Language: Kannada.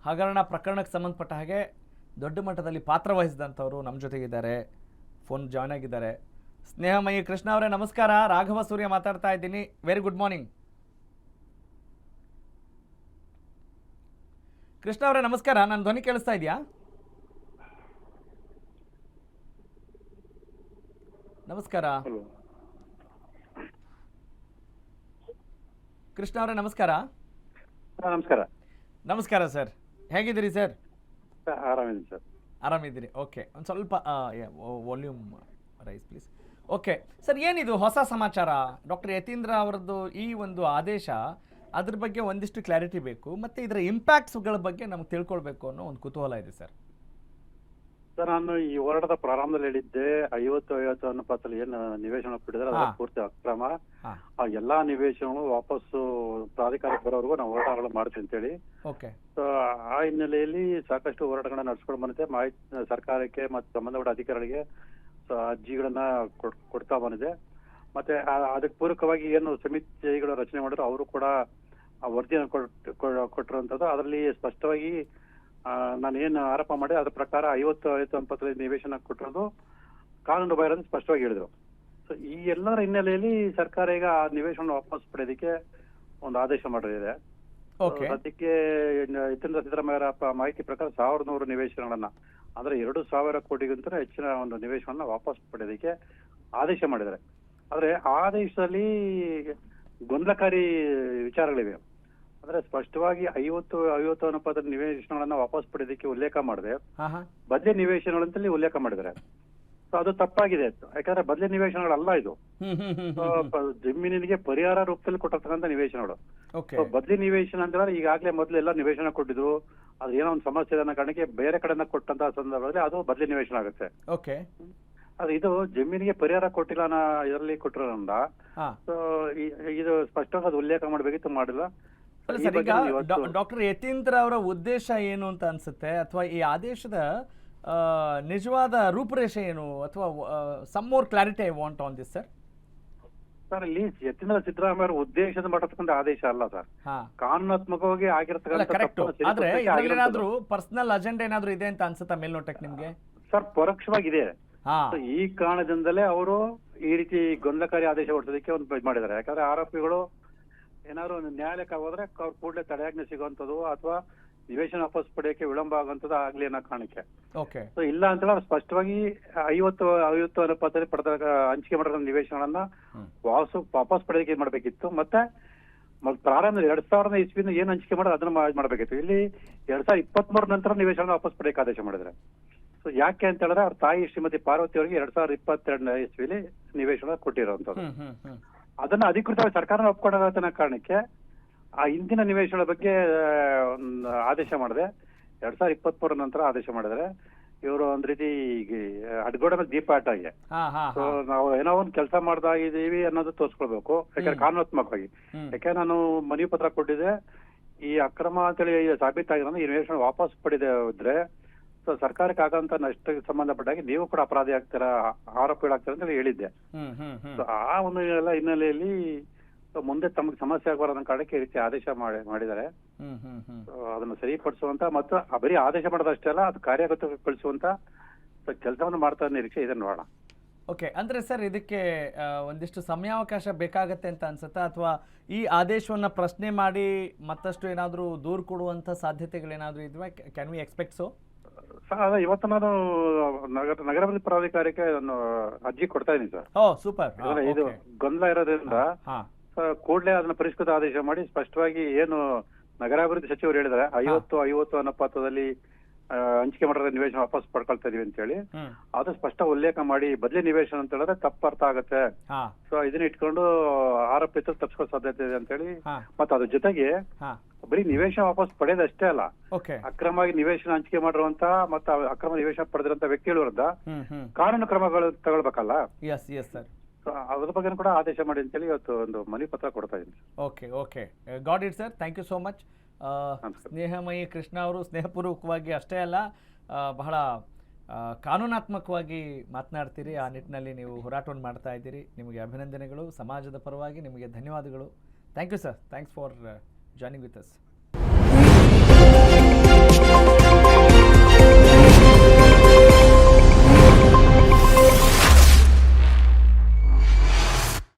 ಹಗರಣ ಪ್ರಕರಣಕ್ಕೆ ಸಂಬಂಧಪಟ್ಟ ಹಾಗೆ ದೊಡ್ಡ ಮಟ್ಟದಲ್ಲಿ ಪಾತ್ರ ವಹಿಸಿದಂಥವರು ನಮ್ಮ ಜೊತೆಗಿದ್ದಾರೆ, ಫೋನ್ ಜಾಯ್ನ್ ಆಗಿದ್ದಾರೆ. ಸ್ನೇಹಮಯಿ ಕೃಷ್ಣ ಅವರೇ ನಮಸ್ಕಾರ. ರಾಘವ ಸೂರ್ಯ ಮಾತಾಡ್ತಾ ಇದ್ದೀನಿ. Very good morning. ಕೃಷ್ಣ ಅವರೇ ನಮಸ್ಕಾರ. ನನ್ನ ಧ್ವನಿ ಕೇಳಿಸ್ತಾ ಇದೆಯಾ? ನಮಸ್ಕಾರ ಕೃಷ್ಣ ಅವರೇ ನಮಸ್ಕಾರ. ನಮಸ್ಕಾರ. ನಮಸ್ಕಾರ ಸರ್, ಹೇಗಿದ್ದೀರಿ ಸರ್? ಆರಾಮಿದ್ದೀನಿ ಸರ್. ಆರಾಮಿದ್ದೀರಿ, ಓಕೆ. ಒಂದು ಸ್ವಲ್ಪ volume raise please. Okay sir, ಏನಿದು ಹೊಸ ಸಮಾಚಾರ? ಡಾಕ್ಟರ್ ಯತೀಂದ್ರ ಅವರದ್ದು ಈ ಒಂದು ಆದೇಶ, ಅದ್ರ ಬಗ್ಗೆ ಒಂದಿಷ್ಟು ಕ್ಲಾರಿಟಿ ಬೇಕು, ಮತ್ತು ಇದರ ಇಂಪ್ಯಾಕ್ಟ್ಸ್ಗಳ ಬಗ್ಗೆ ನಮ್ಗೆ ತಿಳ್ಕೊಳ್ಬೇಕು ಅನ್ನೋ ಒಂದು ಕುತೂಹಲ ಇದೆ ಸರ್. ಸರ್, ನಾನು ಈ ಹೋರಾಟದ ಪ್ರಾರಂಭದಲ್ಲಿ ಹೇಳಿದ್ದೆ 50-50 ಅನುಪಾತದಲ್ಲಿ ಏನು ನಿವೇಶನ ಕೊಟ್ಟಿದ್ದಾರೆ ಅದರ ಪೂರ್ತಿ ಅಕ್ರಮ. ಆ ಎಲ್ಲಾ ನಿವೇಶನಗಳು ವಾಪಸ್ಸು ಪ್ರಾಧಿಕಾರಕ್ಕೆ ಬರೋವರೆಗೂ ನಾವು ಹೋರಾಟಗಳು ಮಾಡ್ತೀವಿ ಅಂತೇಳಿ. ಓಕೆ. ಸೊ ಆ ಹಿನ್ನೆಲೆಯಲ್ಲಿ ಸಾಕಷ್ಟು ಹೋರಾಟಗಳನ್ನ ನಡೆಸ್ಕೊಂಡು ಬಂದಿದೆ. ಮಾಹಿತಿ ಸರ್ಕಾರಕ್ಕೆ ಮತ್ತು ಸಂಬಂಧಪಟ್ಟ ಅಧಿಕಾರಿಗಳಿಗೆ ಅರ್ಜಿಗಳನ್ನ ಕೊಡ್ತಾ ಬಂದಿದೆ. ಮತ್ತೆ ಅದಕ್ಕೆ ಪೂರಕವಾಗಿ ಏನು ಸಮಿತಿಗಳು ರಚನೆ ಮಾಡಿದ್ರು ಅವರು ಕೂಡ ವರದಿಯನ್ನು ಕೊಟ್ಟಿರುವಂತದ್ದು. ಅದರಲ್ಲಿ ಸ್ಪಷ್ಟವಾಗಿ ನಾನು ಏನು ಆರೋಪ ಮಾಡಿ ಅದ್ರ ಪ್ರಕಾರ 50-50 ನಿವೇಶನ ಕೊಟ್ಟಿರೋದು ಕಾನೂನು ಬಾಹಿರ ಅಂತ ಸ್ಪಷ್ಟವಾಗಿ ಹೇಳಿದ್ರು. ಸೊ ಈ ಎಲ್ಲರ ಹಿನ್ನೆಲೆಯಲ್ಲಿ ಸರ್ಕಾರ ಈಗ ಆ ನಿವೇಶನ ವಾಪಸ್ ಪಡೆಯೋದಕ್ಕೆ ಒಂದು ಆದೇಶ ಮಾಡಿದೆ. ಅದಕ್ಕೆ ಯತೀಂದ್ರ ಸಿದ್ದರಾಮಯ್ಯ ಮಾಹಿತಿ ಪ್ರಕಾರ 1100 ನಿವೇಶನಗಳನ್ನ, ಅಂದ್ರೆ 2000 ಕೋಟಿಗಿಂತ ಹೆಚ್ಚಿನ ಒಂದು ನಿವೇಶನವನ್ನ ವಾಪಸ್ ಪಡೆಯೋದಕ್ಕೆ ಆದೇಶ ಮಾಡಿದ್ದಾರೆ. ಆದ್ರೆ ಆ ಆದೇಶದಲ್ಲಿ ಗೊಂದಲಕಾರಿ ವಿಚಾರಗಳಿವೆ. ಅಂದ್ರೆ ಸ್ಪಷ್ಟವಾಗಿ 50-50 ಅನುಪಾತದ ನಿವೇಶನಗಳನ್ನ ವಾಪಸ್ ಪಡೆಯೋದಕ್ಕೆ ಉಲ್ಲೇಖ ಮಾಡಿದೆ, ಬದಲಿ ನಿವೇಶನಗಳಂತಲ್ಲಿ ಉಲ್ಲೇಖ ಮಾಡಿದ್ದಾರೆ. ಸೊ ಅದು ತಪ್ಪಾಗಿದೆ. ಯಾಕಂದ್ರೆ ಬದಲಿ ನಿವೇಶನಗಳಲ್ಲ ಇದು. ಜಮೀನಿಗೆ ಪರಿಹಾರ ರೂಪದಲ್ಲಿ ಕೊಟ್ಟಿರ್ತಕ್ಕಂಥ ನಿವೇಶನಗಳು. ಬದಲಿ ನಿವೇಶನ ಅಂತ ಹೇಳಿದ್ರೆ ಈಗಾಗಲೇ ಮೊದಲು ಎಲ್ಲ ನಿವೇಶನ ಕೊಟ್ಟಿದ್ರು, ಅದ್ರ ಏನೋ ಒಂದು ಸಮಸ್ಯೆ ಅನ್ನೋ ಕಾರಣಕ್ಕೆ ಬೇರೆ ಕಡೆಯಿಂದ ಕೊಟ್ಟಂತಹ ಸಂದರ್ಭದಲ್ಲಿ ಅದು ಬದಲಿ ನಿವೇಶನ ಆಗುತ್ತೆ. ಅದು ಇದು ಜಮೀನಿಗೆ ಪರಿಹಾರ ಕೊಟ್ಟಿಲ್ಲ ಅನ್ನೋ ಇದರಲ್ಲಿ ಕೊಟ್ಟಿರೋದ್ರಿಂದ ಇದು ಸ್ಪಷ್ಟವಾಗಿ ಅದು ಉಲ್ಲೇಖ ಮಾಡಬೇಕಿತ್ತು, ಮಾಡಿಲ್ಲ. ಈಗ ಡಾಕ್ಟರ್ ಯತೀಂದ್ರ ಅವರ ಉದ್ದೇಶ ಏನು ಅಂತ ಅನ್ಸುತ್ತೆ, ಅಥವಾ ಈ ಆದೇಶದ ನಿಜವಾದ ರೂಪುರೇಷೆ ಏನು, ಅಥವಾ some more clarity I want on this sir. Sir, ಇಲ್ಲಿ ಯತೀಂದ್ರ ಸಿದ್ದರಾಮಯ್ಯ ಅವರ ಉದ್ದೇಶದ ಮಾಡತಕ್ಕಂಥ ಆದೇಶ ಅಲ್ಲ ಸರ್, ಕಾನೂನಾತ್ಮಕವಾಗಿ ಆಗಿರ್ತಕ್ಕಂಥ. ಆದ್ರೆ ಏನಾದ್ರೂ ಪರ್ಸನಲ್ ಅಜೆಂಡಾ ಏನಾದ್ರೂ ಇದೆ ಅಂತ ಅನ್ಸುತ್ತಾ ಮೇಲ್ನೋಟಕ್ಕೆ ನಿಮ್ಗೆ? ಸರ್, ಪರೋಕ್ಷವಾಗಿದೆ. ಈ ಕಾರಣದಿಂದಲೇ ಅವರು ಈ ರೀತಿ ಗೊಂದಲಕಾರಿ ಆದೇಶ ಹೊರಡಿಸೋದಕ್ಕೆ ಒಂದು ಮಾಡಿದ್ದಾರೆ. ಯಾಕಂದ್ರೆ ಆರೋಪಿಗಳು ಏನಾದ್ರು ನ್ಯಾಯಾಲಯಕ್ಕೆ ಹೋದ್ರೆ ಅವ್ರು ಕೂಡಲೇ ತಡೆಯಾಜ್ಞೆ ಸಿಗುವಂತದ್ದು ಅಥವಾ ನಿವೇಶನ ವಾಪಸ್ ಪಡೆಯೋಕೆ ವಿಳಂಬ ಆಗುವಂತದ್ದು ಆಗ್ಲಿ ಅನ್ನೋ ಕಾರಣಕ್ಕೆ. ಸೊ ಇಲ್ಲ ಅಂತ ಹೇಳಿ ಸ್ಪಷ್ಟವಾಗಿ 50-50 ಅನುಪಾತದಲ್ಲಿ ಪಡೆದಾಗ ಹಂಚಿಕೆ ಮಾಡಿರೋ ನಿವೇಶನಗಳನ್ನ ವಾಪಸ್ ಪಡೆಯೋಕೆ ಮಾಡ್ಬೇಕಿತ್ತು. ಮತ್ತೆ ಪ್ರಾರಂಭ 2000 ಇಸ್ವಿಯಿಂದ ಏನ್ ಹಂಚಿಕೆ ಮಾಡೋದು ಅದನ್ನ ಮಾಡ್ಬೇಕಿತ್ತು. ಇಲ್ಲಿ 2023 ನಂತರ ನಿವೇಶನ ವಾಪಸ್ ಪಡೆಯೋಕೆ ಆದೇಶ ಮಾಡಿದ್ರೆ. ಸೊ ಯಾಕೆ ಅಂತ ಹೇಳಿದ್ರೆ ಅವ್ರ ತಾಯಿ ಶ್ರೀಮತಿ ಪಾರ್ವತಿ ಅವರಿಗೆ 2022 ಇಸ್ವಿಲಿ ನಿವೇಶನ ಕೊಟ್ಟಿರೋಂಥದ್ದು. ಅದನ್ನ ಅಧಿಕೃತವಾಗಿ ಸರ್ಕಾರ ಒಪ್ಕೊಂಡ ಕಾರಣಕ್ಕೆ ಆ ಹಿಂದಿನ ನಿವೇಶನದ ಬಗ್ಗೆ ಆದೇಶ ಮಾಡಿದೆ. 2023 ನಂತರ ಆದೇಶ ಮಾಡಿದ್ರೆ ಇವರು ಒಂದ್ ರೀತಿ ಅಡ್ಗೋಡೆ ಮೇಲೆ ದೀಪ ಆಟಾಗೆ. ಸೊ ನಾವು ಏನೋ ಒಂದ್ ಕೆಲಸ ಮಾಡ್ತಾ ಇದೀವಿ ಅನ್ನೋದು ತೋರ್ಸ್ಕೊಳ್ಬೇಕು. ಯಾಕಂದ್ರೆ ಕಾನೂನಾತ್ಮಕವಾಗಿ, ಯಾಕೆ ನಾನು ಮನವಿ ಪತ್ರ ಕೊಟ್ಟಿದ್ದೆ, ಈ ಅಕ್ರಮ ಅಂತೇಳಿ ಸಾಬೀತಾಗಿರೋ ಈ ನಿವೇಶನ ವಾಪಸ್ ಪಡೆದೇ ಇದ್ರೆ ಸೊ ಸರ್ಕಾರಕ್ಕೆ ಆಗಂತ ನಷ್ಟಕ್ಕೆ ಸಂಬಂಧಪಟ್ಟಾಗಿ ನೀವು ಕೂಡ ಅಪರಾಧಿ ಆಗ್ತೀರಾ, ಆರೋಪಿಗಳಾಗ್ತೀರಾ ಅಂತ ಹೇಳಿದ್ದೆ. ಆ ಒಂದು ಹಿನ್ನೆಲೆಯಲ್ಲಿ ಮುಂದೆ ತಮಗೆ ಸಮಸ್ಯೆ ಆಗಬಾರದು ಅನ್ನೋ ಕಾರಣಕ್ಕೆ ಈ ರೀತಿ ಆದೇಶ ಮಾಡಿದ್ದಾರೆ. ಅದನ್ನು ಸರಿಪಡಿಸುವಂತ ಮತ್ತು ಬರೀ ಆದೇಶ ಮಾಡೋದಷ್ಟೇ ಅಲ್ಲ, ಅದು ಕಾರ್ಯಗತಗೊಳಿಸುವಂತ ಕೆಲಸವನ್ನು ಮಾಡ್ತಾ ನಿರೀಕ್ಷೆ ಇದೆ, ನೋಡೋಣ. ಓಕೆ, ಅಂದ್ರೆ ಸರ್ ಇದಕ್ಕೆ ಒಂದಿಷ್ಟು ಸಮಯಾವಕಾಶ ಬೇಕಾಗತ್ತೆ ಅಂತ ಅನ್ಸುತ್ತಾ, ಅಥವಾ ಈ ಆದೇಶವನ್ನ ಪ್ರಶ್ನೆ ಮಾಡಿ ಮತ್ತಷ್ಟು ಏನಾದ್ರೂ ದೂರು ಕೊಡುವಂತ ಸಾಧ್ಯತೆಗಳೇನಾದ್ರೂ ಇದ್ವಾ? Can we expect so? ಇವತ್ತು ನಾನು ನಗರಾಭಿವೃದ್ಧಿ ಪ್ರಾಧಿಕಾರಕ್ಕೆ ಅರ್ಜಿ ಕೊಡ್ತಾ ಇದೀನಿ ಸರ್. ಸೂಪರ್. ಇದು ಗೊಂದಲ ಇರೋದ್ರಿಂದ ಕೂಡಲೇ ಅದನ್ನ ಪರಿಷ್ಕೃತ ಆದೇಶ ಮಾಡಿ ಸ್ಪಷ್ಟವಾಗಿ ಏನು ನಗರಾಭಿವೃದ್ಧಿ ಸಚಿವರು ಹೇಳಿದ್ದಾರೆ 50-50 ಅನುಪಾತದಲ್ಲಿ ಹಂಚಿಕೆ ಮಾಡಿರೋ ನಿವೇಶನ ವಾಪಸ್ ಪಡ್ಕೊಳ್ತಾ ಇದೀವಿ ಅಂತ ಹೇಳಿ ಅದು ಸ್ಪಷ್ಟ ಉಲ್ಲೇಖ ಮಾಡಿ ಬದಲಿ ನಿವೇಶನ ಅಂತ ಹೇಳಿದ್ರೆ ತಪ್ಪು ಅರ್ಥ ಆಗತ್ತೆ. ಸೊ ಇದನ್ನ ಇಟ್ಕೊಂಡು ಆರೋಪಿತರು ತಪ್ಪಿಸೋ ಸಾಧ್ಯತೆ ಇದೆ ಅಂತ ಹೇಳಿ, ಮತ್ತೆ ಅದ್ರ ಜೊತೆಗೆ ಬರೀ ನಿವೇಶನ ವಾಪಸ್ ಪಡೆಯೋದಷ್ಟೇ ಅಲ್ಲ, ಅಕ್ರಮವಾಗಿ ನಿವೇಶನ ಹಂಚಿಕೆ ಮಾಡಿರುವಂತ ಮತ್ತೆ ಅಕ್ರಮ ನಿವೇಶನ ಪಡೆದಿರುವಂತ ವ್ಯಕ್ತಿಗಳ ವಿರುದ್ಧ ಕಾನೂನು ಕ್ರಮಗಳು ತಗೊಳ್ಬೇಕಲ್ಲ. ಅದ್ರ ಬಗ್ಗೆ ಕೂಡ ಆದೇಶ ಮಾಡಿ ಅಂತೇಳಿ ಇವತ್ತು ಒಂದು ಮನವಿ ಪತ್ರ ಕೊಡ್ತಾ ಇದ್ದೀನಿ. Okay, got it sir. Thank you so much. Snehamayi Krishna ಅವರು ಸ್ನೇಹಪೂರ್ವಕವಾಗಿ ಅಷ್ಟೇ ಅಲ್ಲ, ಬಹಳ ಕಾನೂನಾತ್ಮಕವಾಗಿ ಮಾತನಾಡ್ತೀರಿ. ಆ ನಿಟ್ಟಿನಲ್ಲಿ ನೀವು ಹೋರಾಟವನ್ನು ಮಾಡ್ತಾ ಇದ್ದೀರಿ. ನಿಮಗೆ ಅಭಿನಂದನೆಗಳು. ಸಮಾಜದ ಪರವಾಗಿ ನಿಮಗೆ ಧನ್ಯವಾದಗಳು. Thank you sir. Thanks for joining with us.